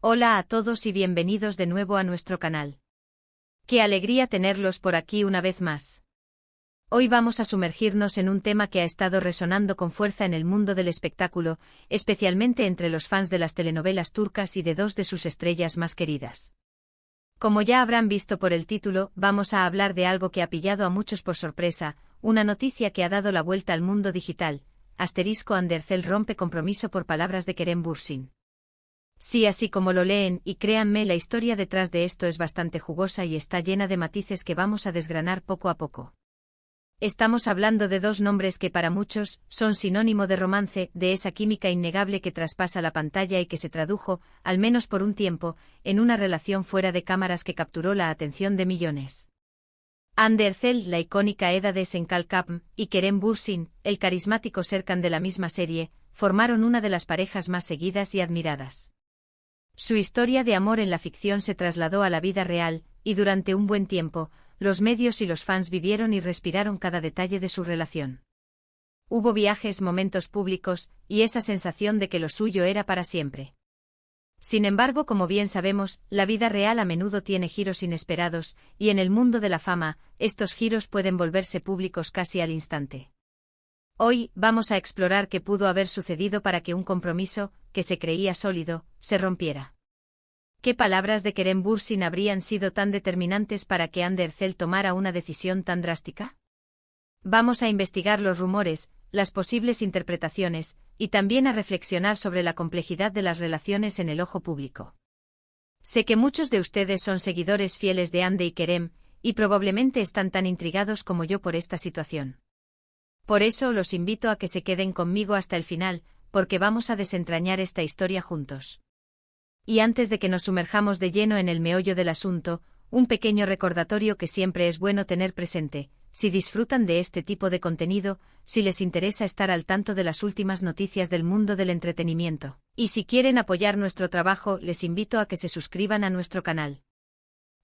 Hola a todos y bienvenidos de nuevo a nuestro canal. Qué alegría tenerlos por aquí una vez más. Hoy vamos a sumergirnos en un tema que ha estado resonando con fuerza en el mundo del espectáculo, especialmente entre los fans de las telenovelas turcas y de dos de sus estrellas más queridas. Como ya habrán visto por el título, vamos a hablar de algo que ha pillado a muchos por sorpresa, una noticia que ha dado la vuelta al mundo digital. Hande Erçel rompe compromiso por palabras de Kerem Bürsin. Sí, así como lo leen, y créanme, la historia detrás de esto es bastante jugosa y está llena de matices que vamos a desgranar poco a poco. Estamos hablando de dos nombres que para muchos son sinónimo de romance, de esa química innegable que traspasa la pantalla y que se tradujo, al menos por un tiempo, en una relación fuera de cámaras que capturó la atención de millones. Hande Erçel, la icónica Eda de Senkalkapm, y Kerem Bürsin, el carismático Serkan de la misma serie, formaron una de las parejas más seguidas y admiradas. Su historia de amor en la ficción se trasladó a la vida real, y durante un buen tiempo, los medios y los fans vivieron y respiraron cada detalle de su relación. Hubo viajes, momentos públicos, y esa sensación de que lo suyo era para siempre. Sin embargo, como bien sabemos, la vida real a menudo tiene giros inesperados, y en el mundo de la fama, estos giros pueden volverse públicos casi al instante. Hoy, vamos a explorar qué pudo haber sucedido para que un compromiso, que se creía sólido, se rompiera. ¿Qué palabras de Kerem Bürsin habrían sido tan determinantes para que Hande Erçel tomara una decisión tan drástica? Vamos a investigar los rumores, las posibles interpretaciones, y también a reflexionar sobre la complejidad de las relaciones en el ojo público. Sé que muchos de ustedes son seguidores fieles de Hande y Kerem, y probablemente están tan intrigados como yo por esta situación. Por eso los invito a que se queden conmigo hasta el final, porque vamos a desentrañar esta historia juntos. Y antes de que nos sumerjamos de lleno en el meollo del asunto, un pequeño recordatorio que siempre es bueno tener presente: si disfrutan de este tipo de contenido, si les interesa estar al tanto de las últimas noticias del mundo del entretenimiento, y si quieren apoyar nuestro trabajo, les invito a que se suscriban a nuestro canal.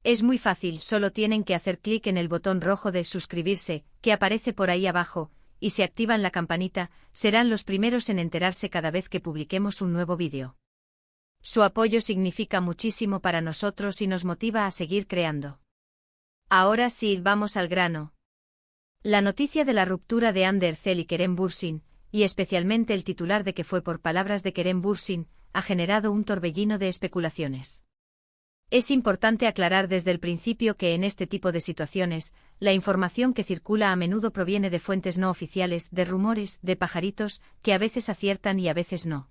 Es muy fácil, solo tienen que hacer clic en el botón rojo de suscribirse, que aparece por ahí abajo, y si activan la campanita, serán los primeros en enterarse cada vez que publiquemos un nuevo vídeo. Su apoyo significa muchísimo para nosotros y nos motiva a seguir creando. Ahora sí, vamos al grano. La noticia de la ruptura de Hande Erçel y Kerem Bürsin, y especialmente el titular de que fue por palabras de Kerem Bürsin, ha generado un torbellino de especulaciones. Es importante aclarar desde el principio que en este tipo de situaciones, la información que circula a menudo proviene de fuentes no oficiales, de rumores, de pajaritos, que a veces aciertan y a veces no.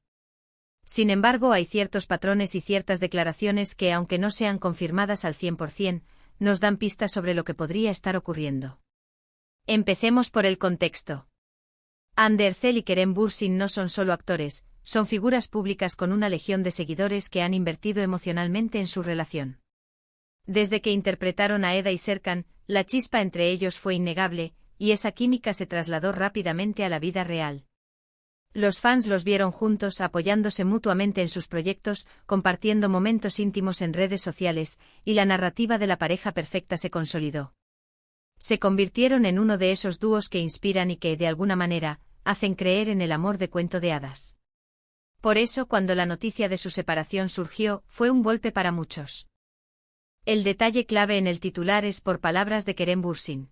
Sin embargo, hay ciertos patrones y ciertas declaraciones que, aunque no sean confirmadas al 100%, nos dan pistas sobre lo que podría estar ocurriendo. Empecemos por el contexto. Hande Erçel y Kerem Bürsin no son solo actores, son figuras públicas con una legión de seguidores que han invertido emocionalmente en su relación. Desde que interpretaron a Eda y Serkan, la chispa entre ellos fue innegable, y esa química se trasladó rápidamente a la vida real. Los fans los vieron juntos, apoyándose mutuamente en sus proyectos, compartiendo momentos íntimos en redes sociales, y la narrativa de la pareja perfecta se consolidó. Se convirtieron en uno de esos dúos que inspiran y que, de alguna manera, hacen creer en el amor de cuento de hadas. Por eso, cuando la noticia de su separación surgió, fue un golpe para muchos. El detalle clave en el titular es por palabras de Kerem Bürsin.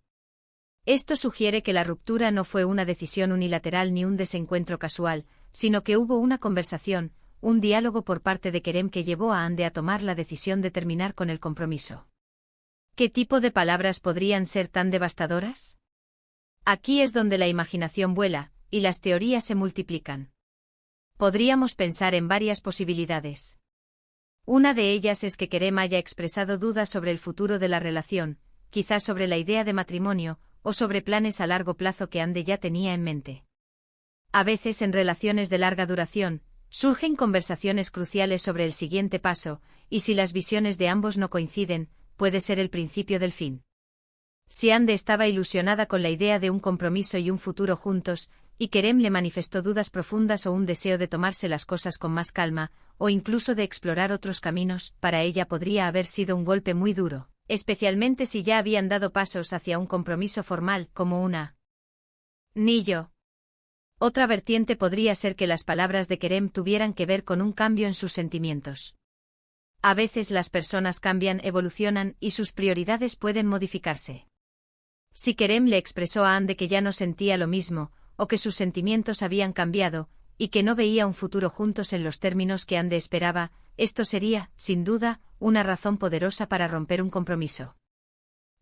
Esto sugiere que la ruptura no fue una decisión unilateral ni un desencuentro casual, sino que hubo una conversación, un diálogo por parte de Kerem que llevó a Hande a tomar la decisión de terminar con el compromiso. ¿Qué tipo de palabras podrían ser tan devastadoras? Aquí es donde la imaginación vuela, y las teorías se multiplican. Podríamos pensar en varias posibilidades. Una de ellas es que Kerem haya expresado dudas sobre el futuro de la relación, quizás sobre la idea de matrimonio, o sobre planes a largo plazo que Hande ya tenía en mente. A veces en relaciones de larga duración, surgen conversaciones cruciales sobre el siguiente paso, y si las visiones de ambos no coinciden, puede ser el principio del fin. Si Hande estaba ilusionada con la idea de un compromiso y un futuro juntos, y Kerem le manifestó dudas profundas o un deseo de tomarse las cosas con más calma, o incluso de explorar otros caminos, para ella podría haber sido un golpe muy duro, especialmente si ya habían dado pasos hacia un compromiso formal, como una anillo. Otra vertiente podría ser que las palabras de Kerem tuvieran que ver con un cambio en sus sentimientos. A veces las personas cambian, evolucionan y sus prioridades pueden modificarse. Si Kerem le expresó a Ande que ya no sentía lo mismo, o que sus sentimientos habían cambiado, y que no veía un futuro juntos en los términos que Ande esperaba, esto sería, sin duda, una razón poderosa para romper un compromiso.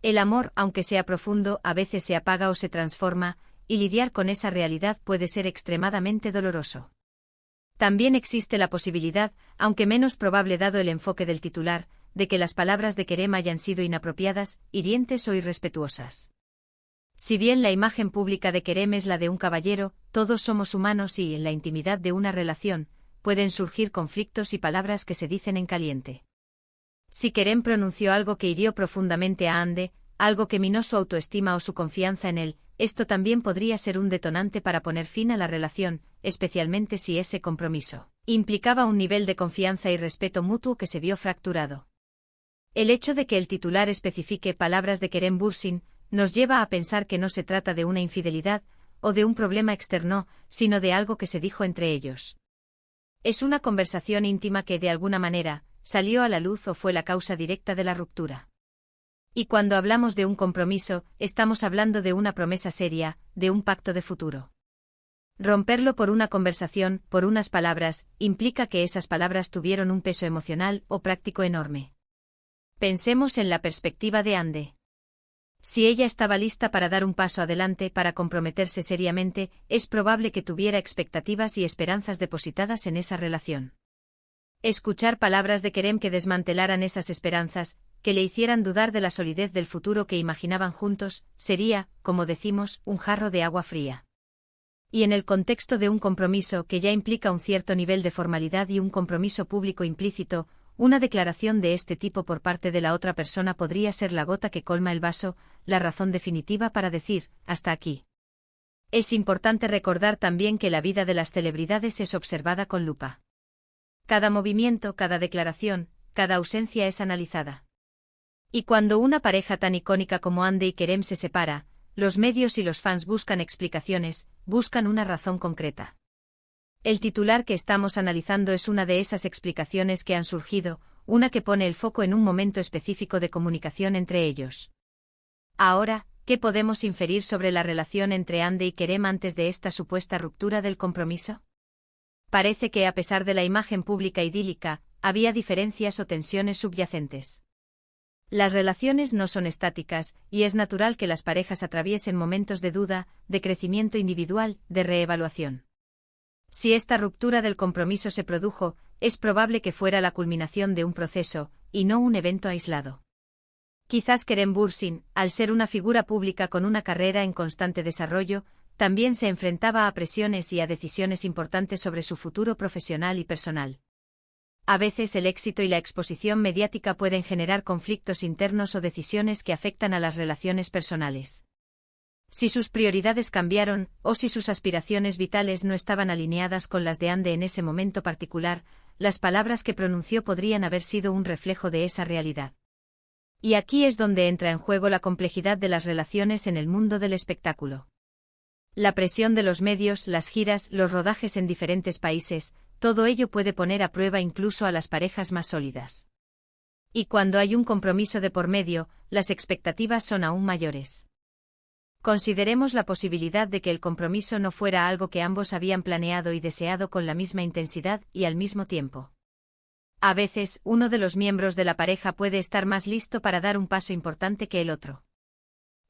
El amor, aunque sea profundo, a veces se apaga o se transforma, y lidiar con esa realidad puede ser extremadamente doloroso. También existe la posibilidad, aunque menos probable dado el enfoque del titular, de que las palabras de Kerem hayan sido inapropiadas, hirientes o irrespetuosas. Si bien la imagen pública de Kerem es la de un caballero, todos somos humanos y, en la intimidad de una relación, pueden surgir conflictos y palabras que se dicen en caliente. Si Kerem pronunció algo que hirió profundamente a Ande, algo que minó su autoestima o su confianza en él, esto también podría ser un detonante para poner fin a la relación, especialmente si ese compromiso implicaba un nivel de confianza y respeto mutuo que se vio fracturado. El hecho de que el titular especifique palabras de Kerem Bürsin nos lleva a pensar que no se trata de una infidelidad o de un problema externo, sino de algo que se dijo entre ellos. Es una conversación íntima que, de alguna manera, salió a la luz o fue la causa directa de la ruptura. Y cuando hablamos de un compromiso, estamos hablando de una promesa seria, de un pacto de futuro. Romperlo por una conversación, por unas palabras, implica que esas palabras tuvieron un peso emocional o práctico enorme. Pensemos en la perspectiva de Ande. Si ella estaba lista para dar un paso adelante, para comprometerse seriamente, es probable que tuviera expectativas y esperanzas depositadas en esa relación. Escuchar palabras de Kerem que desmantelaran esas esperanzas, que le hicieran dudar de la solidez del futuro que imaginaban juntos, sería, como decimos, un jarro de agua fría. Y en el contexto de un compromiso que ya implica un cierto nivel de formalidad y un compromiso público implícito, una declaración de este tipo por parte de la otra persona podría ser la gota que colma el vaso, la razón definitiva para decir, hasta aquí. Es importante recordar también que la vida de las celebridades es observada con lupa. Cada movimiento, cada declaración, cada ausencia es analizada. Y cuando una pareja tan icónica como Ande y Kerem se separa, los medios y los fans buscan explicaciones, buscan una razón concreta. El titular que estamos analizando es una de esas explicaciones que han surgido, una que pone el foco en un momento específico de comunicación entre ellos. Ahora, ¿qué podemos inferir sobre la relación entre Ande y Kerem antes de esta supuesta ruptura del compromiso? Parece que a pesar de la imagen pública idílica, había diferencias o tensiones subyacentes. Las relaciones no son estáticas, y es natural que las parejas atraviesen momentos de duda, de crecimiento individual, de reevaluación. Si esta ruptura del compromiso se produjo, es probable que fuera la culminación de un proceso, y no un evento aislado. Quizás Kerem Bürsin, al ser una figura pública con una carrera en constante desarrollo, también se enfrentaba a presiones y a decisiones importantes sobre su futuro profesional y personal. A veces el éxito y la exposición mediática pueden generar conflictos internos o decisiones que afectan a las relaciones personales. Si sus prioridades cambiaron, o si sus aspiraciones vitales no estaban alineadas con las de Ande en ese momento particular, las palabras que pronunció podrían haber sido un reflejo de esa realidad. Y aquí es donde entra en juego la complejidad de las relaciones en el mundo del espectáculo. La presión de los medios, las giras, los rodajes en diferentes países, todo ello puede poner a prueba incluso a las parejas más sólidas. Y cuando hay un compromiso de por medio, las expectativas son aún mayores. Consideremos la posibilidad de que el compromiso no fuera algo que ambos habían planeado y deseado con la misma intensidad y al mismo tiempo. A veces, uno de los miembros de la pareja puede estar más listo para dar un paso importante que el otro.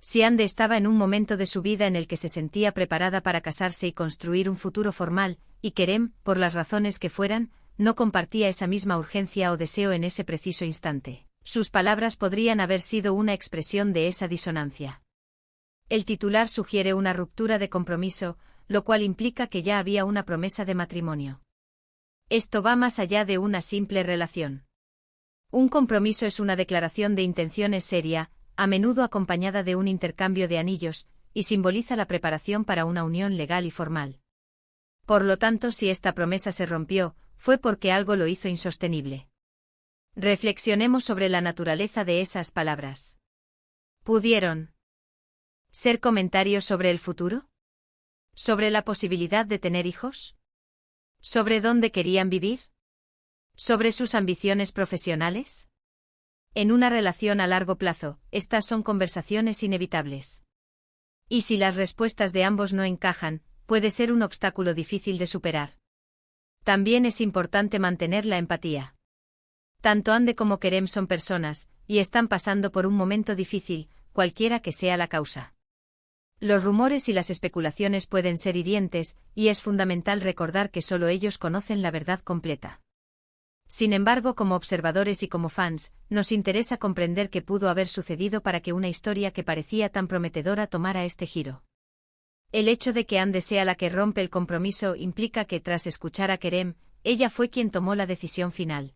Si Ande estaba en un momento de su vida en el que se sentía preparada para casarse y construir un futuro formal, y Kerem, por las razones que fueran, no compartía esa misma urgencia o deseo en ese preciso instante, sus palabras podrían haber sido una expresión de esa disonancia. El titular sugiere una ruptura de compromiso, lo cual implica que ya había una promesa de matrimonio. Esto va más allá de una simple relación. Un compromiso es una declaración de intenciones seria, a menudo acompañada de un intercambio de anillos, y simboliza la preparación para una unión legal y formal. Por lo tanto, si esta promesa se rompió, fue porque algo lo hizo insostenible. Reflexionemos sobre la naturaleza de esas palabras. ¿Pudieron ser comentarios sobre el futuro? ¿Sobre la posibilidad de tener hijos? ¿Sobre dónde querían vivir? ¿Sobre sus ambiciones profesionales? En una relación a largo plazo, estas son conversaciones inevitables. Y si las respuestas de ambos no encajan, puede ser un obstáculo difícil de superar. También es importante mantener la empatía. Tanto Ande como Kerem son personas, y están pasando por un momento difícil, cualquiera que sea la causa. Los rumores y las especulaciones pueden ser hirientes, y es fundamental recordar que solo ellos conocen la verdad completa. Sin embargo, como observadores y como fans, nos interesa comprender qué pudo haber sucedido para que una historia que parecía tan prometedora tomara este giro. El hecho de que Ande sea la que rompe el compromiso implica que, tras escuchar a Kerem, ella fue quien tomó la decisión final.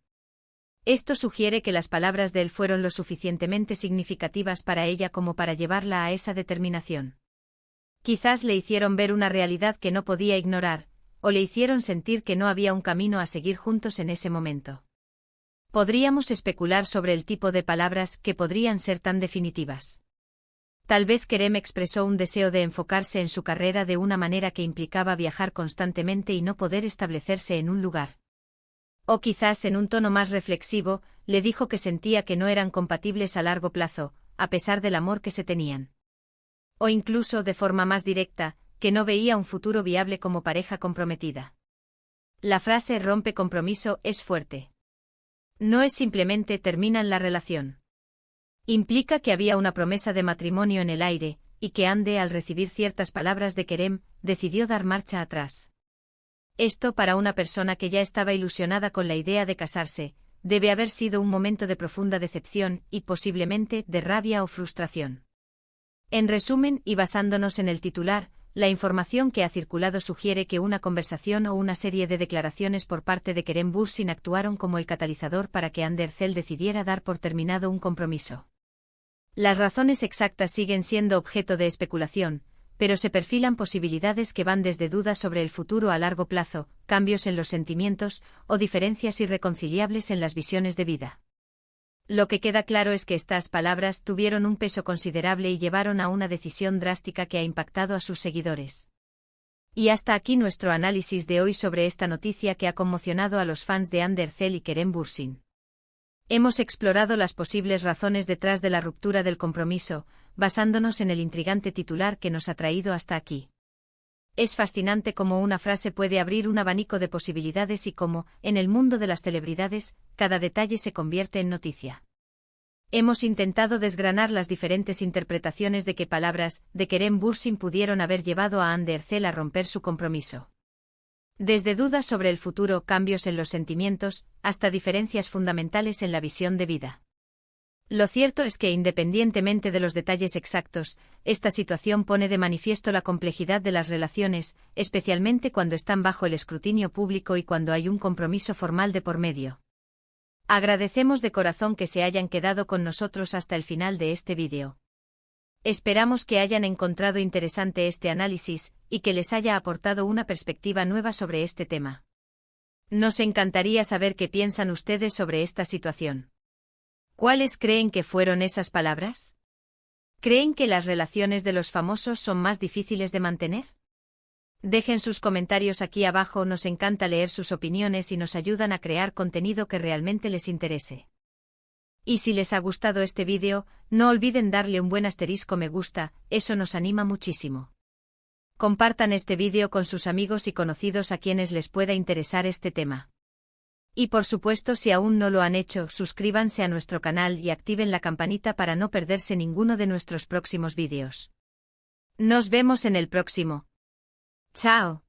Esto sugiere que las palabras de él fueron lo suficientemente significativas para ella como para llevarla a esa determinación. Quizás le hicieron ver una realidad que no podía ignorar, o le hicieron sentir que no había un camino a seguir juntos en ese momento. Podríamos especular sobre el tipo de palabras que podrían ser tan definitivas. Tal vez Kerem expresó un deseo de enfocarse en su carrera de una manera que implicaba viajar constantemente y no poder establecerse en un lugar. O quizás en un tono más reflexivo, le dijo que sentía que no eran compatibles a largo plazo, a pesar del amor que se tenían. O incluso, de forma más directa, que no veía un futuro viable como pareja comprometida. La frase rompe compromiso es fuerte. No es simplemente terminan la relación. Implica que había una promesa de matrimonio en el aire, y que Ande, al recibir ciertas palabras de Kerem, decidió dar marcha atrás. Esto, para una persona que ya estaba ilusionada con la idea de casarse, debe haber sido un momento de profunda decepción y posiblemente de rabia o frustración. En resumen, y basándonos en el titular, la información que ha circulado sugiere que una conversación o una serie de declaraciones por parte de Kerem Bürsin actuaron como el catalizador para que Hande Erçel decidiera dar por terminado un compromiso. Las razones exactas siguen siendo objeto de especulación, pero se perfilan posibilidades que van desde dudas sobre el futuro a largo plazo, cambios en los sentimientos, o diferencias irreconciliables en las visiones de vida. Lo que queda claro es que estas palabras tuvieron un peso considerable y llevaron a una decisión drástica que ha impactado a sus seguidores. Y hasta aquí nuestro análisis de hoy sobre esta noticia que ha conmocionado a los fans de Hande Erçel y Kerem Bürsin. Hemos explorado las posibles razones detrás de la ruptura del compromiso, basándonos en el intrigante titular que nos ha traído hasta aquí. Es fascinante cómo una frase puede abrir un abanico de posibilidades y cómo, en el mundo de las celebridades, cada detalle se convierte en noticia. Hemos intentado desgranar las diferentes interpretaciones de qué palabras de Kerem Bürsin pudieron haber llevado a Hande Erçel a romper su compromiso. Desde dudas sobre el futuro, cambios en los sentimientos, hasta diferencias fundamentales en la visión de vida. Lo cierto es que, independientemente de los detalles exactos, esta situación pone de manifiesto la complejidad de las relaciones, especialmente cuando están bajo el escrutinio público y cuando hay un compromiso formal de por medio. Agradecemos de corazón que se hayan quedado con nosotros hasta el final de este vídeo. Esperamos que hayan encontrado interesante este análisis, y que les haya aportado una perspectiva nueva sobre este tema. Nos encantaría saber qué piensan ustedes sobre esta situación. ¿Cuáles creen que fueron esas palabras? ¿Creen que las relaciones de los famosos son más difíciles de mantener? Dejen sus comentarios aquí abajo, nos encanta leer sus opiniones y nos ayudan a crear contenido que realmente les interese. Y si les ha gustado este vídeo, no olviden darle un buen asterisco me gusta, eso nos anima muchísimo. Compartan este vídeo con sus amigos y conocidos a quienes les pueda interesar este tema. Y por supuesto, si aún no lo han hecho, suscríbanse a nuestro canal y activen la campanita para no perderse ninguno de nuestros próximos vídeos. Nos vemos en el próximo. ¡Chao!